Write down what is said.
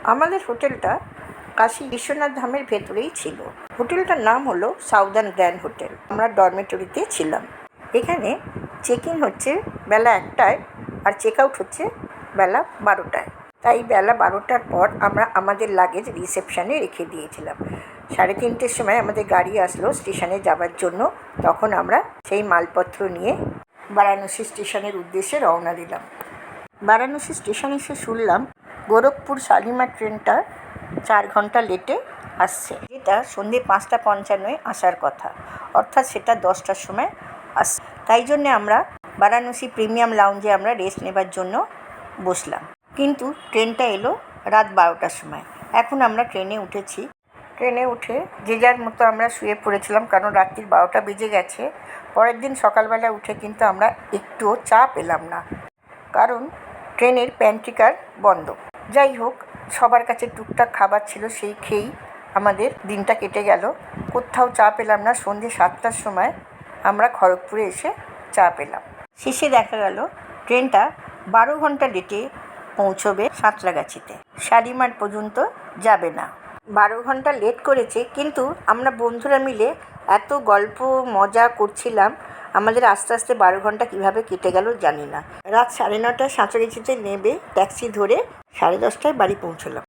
আমাদের হোটেলটা কাশী বিশ্বনাথ ধামের ভেতরেই ছিল। হোটেলটার নাম হলো সাউদার্ন গ্র্যান্ড হোটেল। আমরা ডরমেটরিতে ছিলাম। এখানে চেক ইন হচ্ছে বেলা 1টায় আর চেক আউট হচ্ছে বেলা 12টায়। তাই বেলা 12টার পর আমরা আমাদের লাগেজ রিসেপশানে রেখে দিয়েছিলাম। 3:30টের সময় আমাদের গাড়ি আসলো স্টেশনে যাবার জন্য। তখন আমরা সেই মালপত্র নিয়ে বারাণসী স্টেশনের উদ্দেশ্যে রওনা দিলাম। বারাণসী স্টেশনে এসে শুনলাম গোরখপুর শালিমার ট্রেনটা 4 ঘন্টা লেটে আসছে, যেটা সন্ধ্যে 5:55 আসার কথা, অর্থাৎ সেটা 10টার সময় আসছে। তাই জন্যে আমরা বারাণসী প্রিমিয়াম লাউঞ্জে আমরা রেস্ট নেবার জন্য বসলাম। কিন্তু ট্রেনটা এলো রাত 12টার সময়। এখন আমরা ট্রেনে উঠেছি। ট্রেনে উঠে যে যার মতো আমরা শুয়ে পড়েছিলাম, কারণ রাত্রির 12টা বেজে গেছে। পরের দিন সকালবেলা উঠে কিন্তু আমরা একটুও চা পেলাম না, কারণ ট্রেনের প্যান্ট্রিকার বন্ধ। যাই হোক, সবার কাছে টুকটাক খাবার ছিল, সেই খেয়েই আমাদের দিনটা কেটে গেল। কোথাও চা পেলাম না। সন্ধ্যে 7টার সময় আমরা খড়গপুরে এসে চা পেলাম। শেষে দেখা গেল ট্রেনটা 12 ঘন্টা লেটে পৌঁছবে সাঁতরাগাছিতে, শালিমার পর্যন্ত যাবে না। 12 ঘন্টা লেট করেছে, কিন্তু আমরা বন্ধুরা মিলে এত গল্প মজা করছিলাম, আমাদের আস্তে আস্তে 12 ঘন্টা কীভাবে কেটে গেল জানি না। রাত 9:30টায় সাঁতরাগাছিতে নেমে ট্যাক্সি ধরে 10:30টায় বাড়ি পৌঁছলাম।